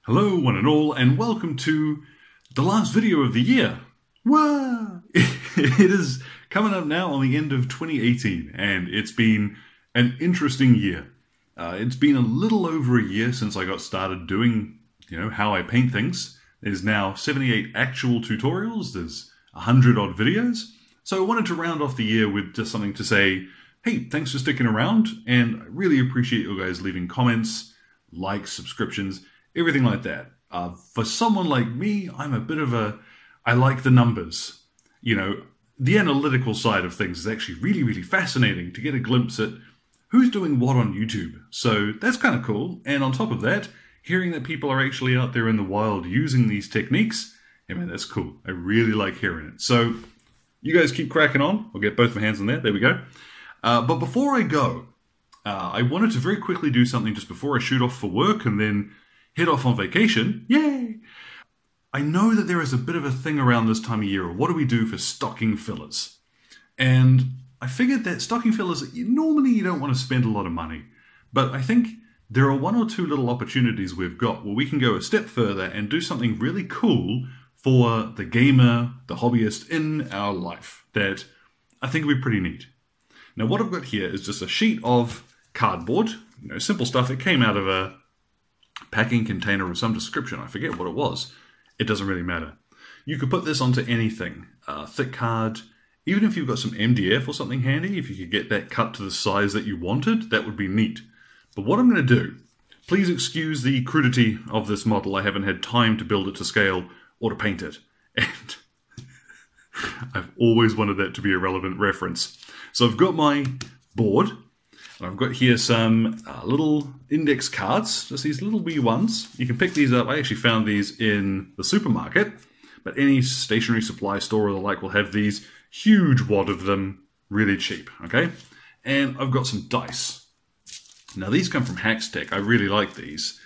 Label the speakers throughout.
Speaker 1: Hello one and all, and welcome to the last video of the year. Wow! It is coming up now on the end of 2018, and it's been an interesting year. It's been a little over a year since I got started doing, how I paint things. There's now 78 actual tutorials, there's 100 odd videos. So I wanted to round off the year with just something to say, hey, thanks for sticking around, and I really appreciate you guys leaving comments, likes, subscriptions, everything like that. For someone like me, I like the numbers. The analytical side of things is actually really, really fascinating to get a glimpse at who's doing what on YouTube. So that's kind of cool. And on top of that, hearing that people are actually out there in the wild using these techniques, that's cool. I really like hearing it. So you guys keep cracking on. I'll get both my hands on there. There we go. But before I go, I wanted to very quickly do something just before I shoot off for work and then head off on vacation. Yay! I know that there is a bit of a thing around this time of year. What do we do for stocking fillers? And I figured that stocking fillers, normally you don't want to spend a lot of money. But I think there are one or two little opportunities we've got where we can go a step further and do something really cool for the gamer, the hobbyist in our life that I think would be pretty neat. Now what I've got here is just a sheet of cardboard, simple stuff. It came out of a packing container of some description. I forget what it was. It doesn't really matter. You could put this onto anything. Thick card. Even if you've got some MDF or something handy, if you could get that cut to the size that you wanted, that would be neat. But what I'm going to do, please excuse the crudity of this model. I haven't had time to build it to scale or to paint it. And I've always wanted that to be a relevant reference. So I've got my board. I've got here some little index cards, just these little wee ones. You can pick these up. I actually found these in the supermarket, but any stationery supply store or the like will have these. Huge wad of them, really cheap, okay? And I've got some dice. Now these come from Hackstech. I really like these.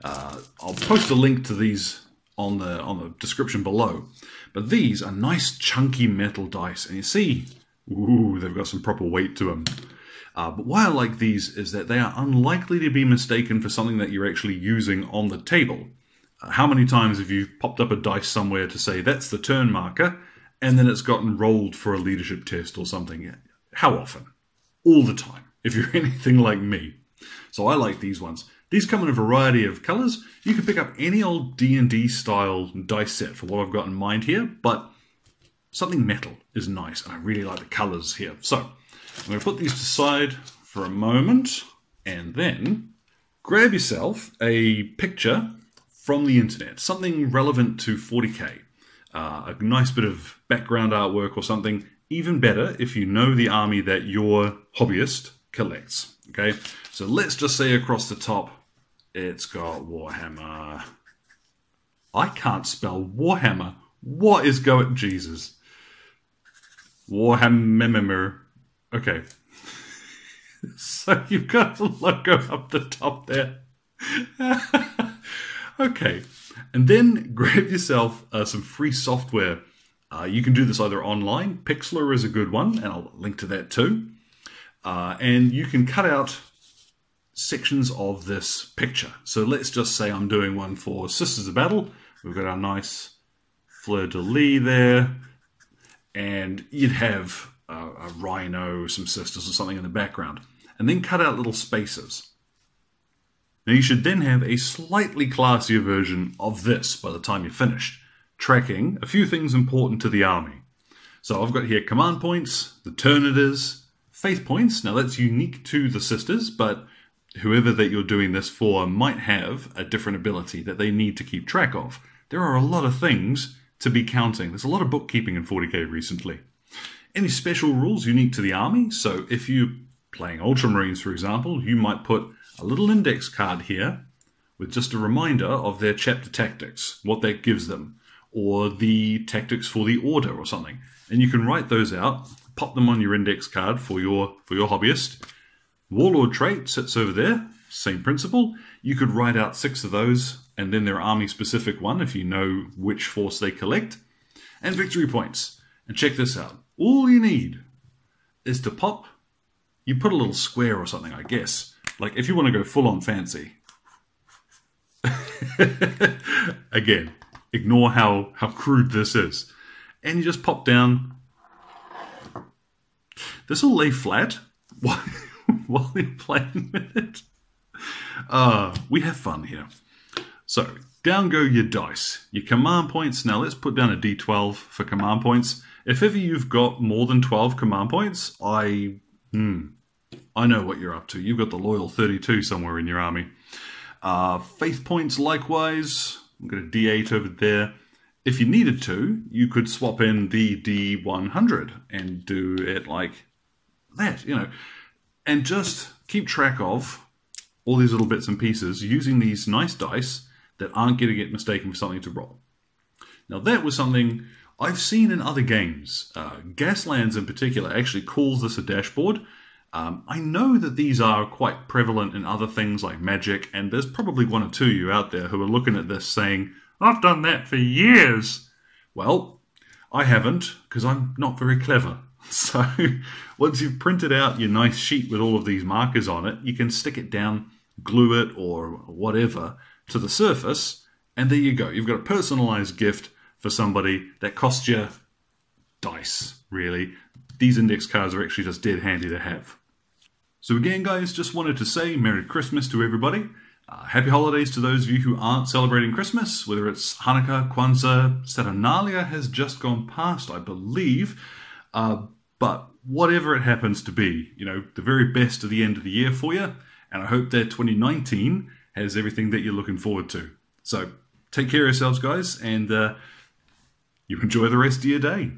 Speaker 1: I'll post a link to these on the description below. But these are nice chunky metal dice, and you see, ooh, they've got some proper weight to them. But why I like these is that they are unlikely to be mistaken for something that you're actually using on the table. How many times have you popped up a dice somewhere to say that's the turn marker, and then it's gotten rolled for a leadership test or something? How often? All the time, if you're anything like me. So I like these ones. These come in a variety of colors. You can pick up any old D&D style dice set for what I've got in mind here, but something metal is nice, and I really like the colors here. So I'm going to put these aside for a moment, and then grab yourself a picture from the internet, something relevant to 40k, a nice bit of background artwork or something. Even better if you know the army that your hobbyist collects. Okay, so let's just say across the top, it's got Warhammer. I can't spell Warhammer. What is going? Jesus. Warhammer. Okay, so you've got the logo up the top there. Okay, and then grab yourself some free software. You can do this either online. Pixlr is a good one, and I'll link to that too. And you can cut out sections of this picture. So let's just say I'm doing one for Sisters of Battle. We've got our nice fleur-de-lis there, and you'd have a rhino, some sisters or something in the background, and then cut out little spaces. Now you should then have a slightly classier version of this by the time you're finished, tracking a few things important to the army. So I've got here command points, the turn it is, faith points. Now that's unique to the sisters, but whoever that you're doing this for might have a different ability that they need to keep track of. There are a lot of things to be counting. There's a lot of bookkeeping in 40k recently. Any special rules unique to the army? So if you're playing Ultramarines, for example, you might put a little index card here with just a reminder of their chapter tactics, what that gives them, or the tactics for the order or something. And you can write those out, pop them on your index card for your hobbyist. Warlord trait sits over there, same principle. You could write out 6 of those, and then their army-specific one if you know which force they collect. And victory points. And check this out. All you need is to pop, you put a little square or something, I guess. Like if you want to go full on fancy, Again, ignore how crude this is. And you just pop down. This will lay flat while you're playing with it. We have fun here. So, down go your dice. Your command points. Now let's put down a d12 for command points. If ever you've got more than 12 command points, I know what you're up to. You've got the loyal 32 somewhere in your army. Faith points likewise. I've got a d8 over there. If you needed to, you could swap in the d100 and do it like that, and just keep track of all these little bits and pieces using these nice dice that aren't going to get mistaken for something to roll. Now that was something I've seen in other games. Gaslands in particular actually calls this a dashboard. I know that these are quite prevalent in other things like Magic, and there's probably one or two of you out there who are looking at this saying, I've done that for years. Well, I haven't, because I'm not very clever. So once you've printed out your nice sheet with all of these markers on it, you can stick it down, glue it, or whatever to the surface, and there you go. You've got a personalized gift for somebody that costs you dice, really. These index cards are actually just dead handy to have. So again, guys, just wanted to say Merry Christmas to everybody. Happy holidays to those of you who aren't celebrating Christmas, whether it's Hanukkah, Kwanzaa, Saturnalia has just gone past, I believe. But whatever it happens to be, the very best of the end of the year for you. And I hope that 2019 has everything that you're looking forward to. So take care of yourselves, guys, and you enjoy the rest of your day.